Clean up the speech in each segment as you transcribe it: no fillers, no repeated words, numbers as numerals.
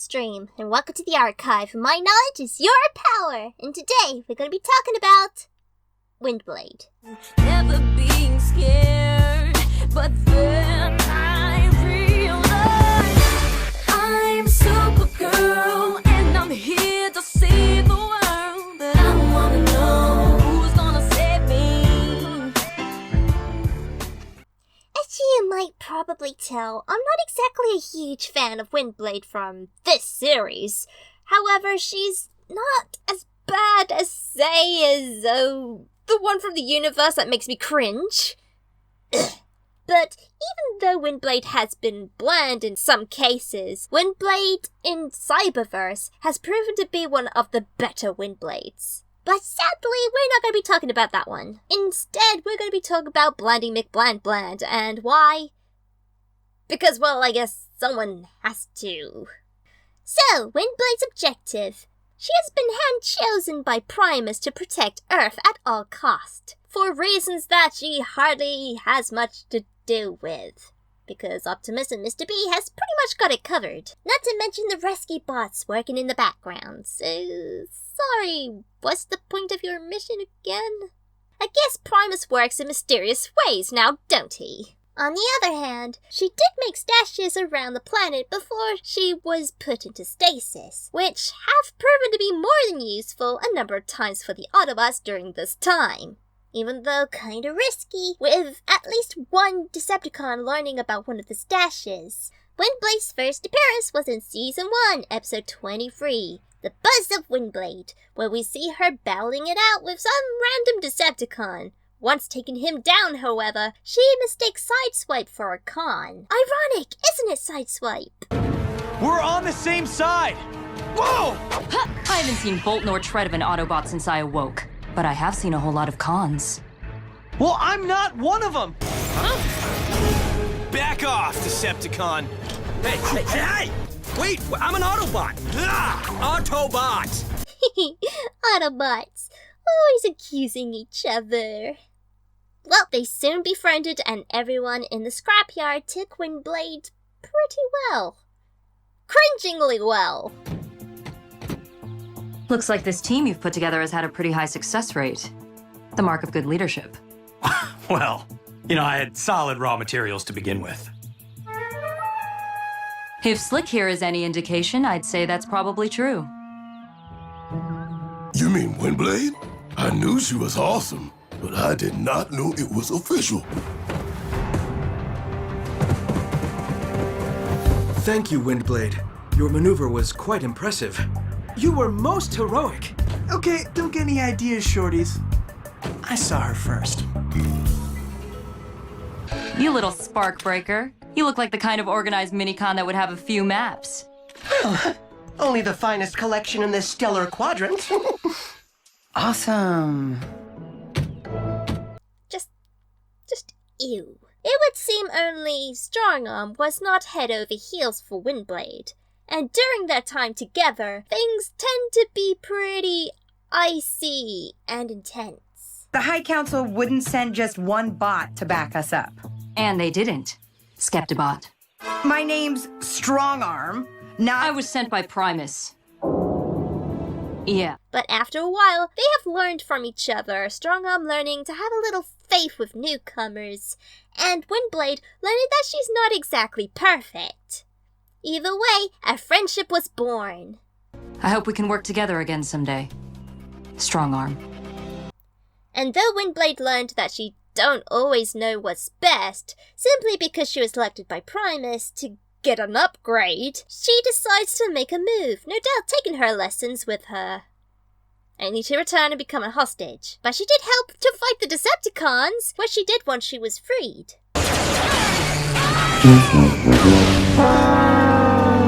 Jetstream, and welcome to the archive. My knowledge is your power, and today we're going to be talking about Windblade. Never being scared, but then I realized I'm Supergirl, and I'm here to save the world. But I wanna know who's gonna save me. As you might probably tell, I'm not exactly a huge fan of Windblade from this series. However, she's not as bad as, say, the one from the universe that makes me cringe. But even though Windblade has been bland in some cases, Windblade in Cyberverse has proven to be one of the better Windblades. But sadly, we're not going to be talking about that one. Instead, we're going to be talking about Blandy McBland, and why? Because, well, I guess someone has to. So, Windblade's objective. She has been hand-chosen by Primus to protect Earth at all cost, for reasons that she hardly has much to do with. Because Optimus and Mr. B has pretty much got it covered. Not to mention the rescue bots working in the background. So, sorry, what's the point of your mission again? I guess Primus works in mysterious ways now, don't he? On the other hand, she did make stashes around the planet before she was put into stasis, which have proven to be more than useful a number of times for the Autobots during this time. Even though kinda risky, with at least one Decepticon learning about one of the stashes. Windblade's first appearance was in Season 1, Episode 23, The Buzz of Windblade, where we see her battling it out with some random Decepticon. Once taking him down, however, she mistakes Sideswipe for a con. Ironic, isn't it, Sideswipe? We're on the same side! Whoa! I haven't seen bolt nor tread of an Autobot since I awoke, but I have seen a whole lot of cons. Well, I'm not one of them! Huh? Back off, Decepticon! Hey! Wait, I'm an Autobot! Autobot! Autobots, always accusing each other. Well, they soon befriended, and everyone in the scrapyard took Windblade pretty well. Cringingly well. Looks like this team you've put together has had a pretty high success rate. The mark of good leadership. Well, I had solid raw materials to begin with. If Slick here is any indication, I'd say that's probably true. You mean Windblade? I knew she was awesome, but I did not know it was official. Thank you, Windblade. Your maneuver was quite impressive. You were most heroic. Okay, don't get any ideas, shorties. I saw her first. You little spark breaker. You look like the kind of organized minicon that would have a few maps. Well, only the finest collection in this stellar quadrant. Awesome. Just ew. It would seem only Strongarm was not head over heels for Windblade. And during their time together, things tend to be pretty icy and intense. The High Council wouldn't send just one bot to back us up. And they didn't. Skeptibot. My name's Strongarm, not... I was sent by Primus. Yeah. But after a while, they have learned from each other, Strongarm learning to have a little faith with newcomers, and Windblade learning that she's not exactly perfect. Either way, a friendship was born. I hope we can work together again someday. Strongarm. And though Windblade learned that she don't always know what's best, simply because she was selected by Primus to get an upgrade, she decides to make a move, no doubt taking her lessons with her. Only to return and become a hostage. But she did help to fight the Decepticons, which she did once she was freed.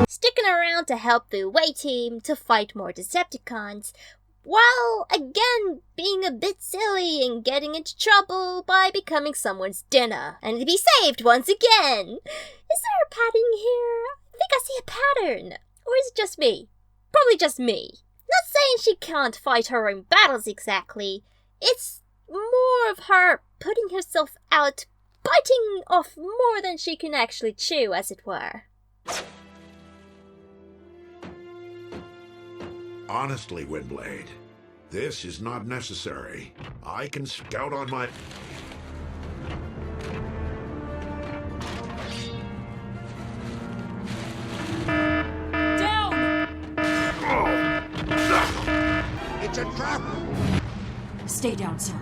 Sticking around to help the away team to fight more Decepticons, while again being a bit silly and getting into trouble by becoming someone's dinner, and to be saved once again. Is there a pattern here? I think I see a pattern. Or is it just me? Probably just me. Not saying she can't fight her own battles exactly. It's more of her putting herself out, biting off more than she can actually chew, as it were. Honestly, Windblade, this is not necessary. I can scout on my... It's a trap! Stay down, sir.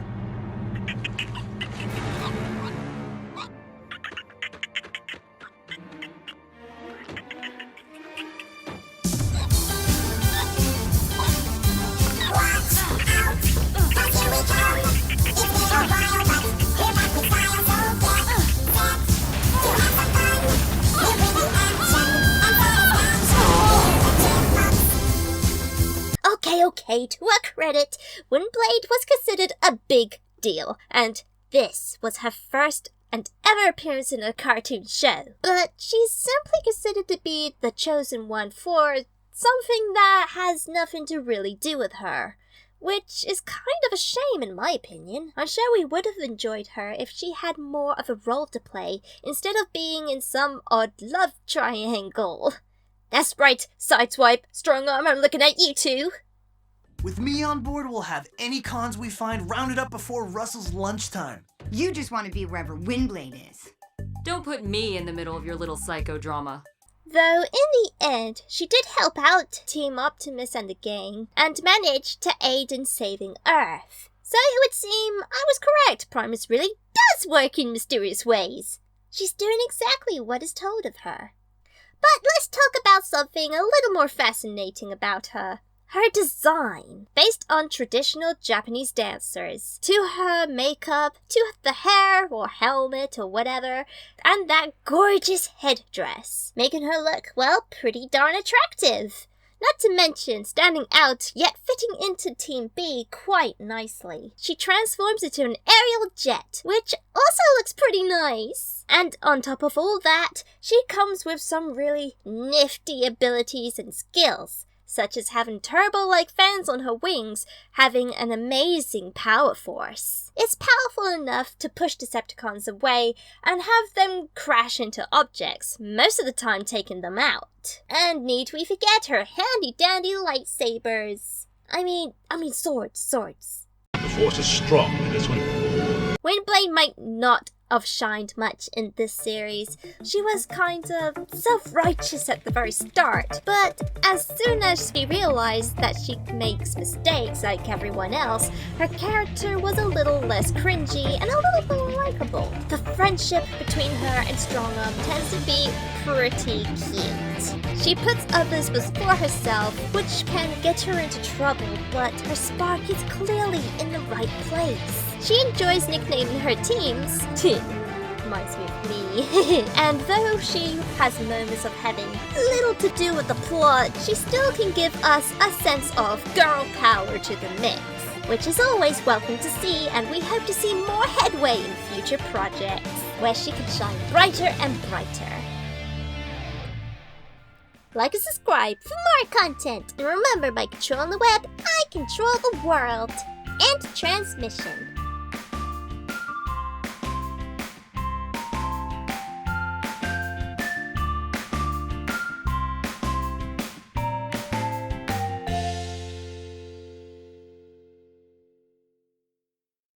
Okay, to her credit, Windblade was considered a big deal, and this was her first and ever appearance in a cartoon show. But she's simply considered to be the chosen one for something that has nothing to really do with her, which is kind of a shame in my opinion. I'm sure we would have enjoyed her if she had more of a role to play instead of being in some odd love triangle. That's right, Sideswipe, Strongarm, I'm looking at you two. With me on board, we'll have any cons we find rounded up before Russell's lunchtime. You just want to be wherever Windblade is. Don't put me in the middle of your little psychodrama. Though in the end, she did help out Team Optimus and the gang, and managed to aid in saving Earth. So it would seem I was correct, Primus really does work in mysterious ways. She's doing exactly what is told of her. But let's talk about something a little more fascinating about her. Her design, based on traditional Japanese dancers, to her makeup, to the hair or helmet or whatever, and that gorgeous headdress, making her look, well, pretty darn attractive. Not to mention standing out yet fitting into Team B quite nicely. She transforms into an aerial jet, which also looks pretty nice. And on top of all that, she comes with some really nifty abilities and skills, such as having turbo-like fans on her wings, having an amazing power force. It's powerful enough to push Decepticons away and have them crash into objects, most of the time taking them out. And need we forget her handy-dandy lightsabers. I mean swords. The Force is strong in this one. Windblade might not have shined much in this series. She was kind of self-righteous at the very start, but as soon as she realized that she makes mistakes like everyone else, her character was a little less cringy and a little more likable. The friendship between her and Strongarm tends to be pretty cute. She puts others before herself, which can get her into trouble, but her spark is clearly in the right place. She enjoys nicknaming her teams reminds me of me. And though she has moments of having little to do with the plot, she still can give us a sense of girl power to the mix, which is always welcome to see, and we hope to see more headway in future projects, where she can shine brighter and brighter. Like and subscribe for more content, and remember, by controlling the web, I control the world. End transmission.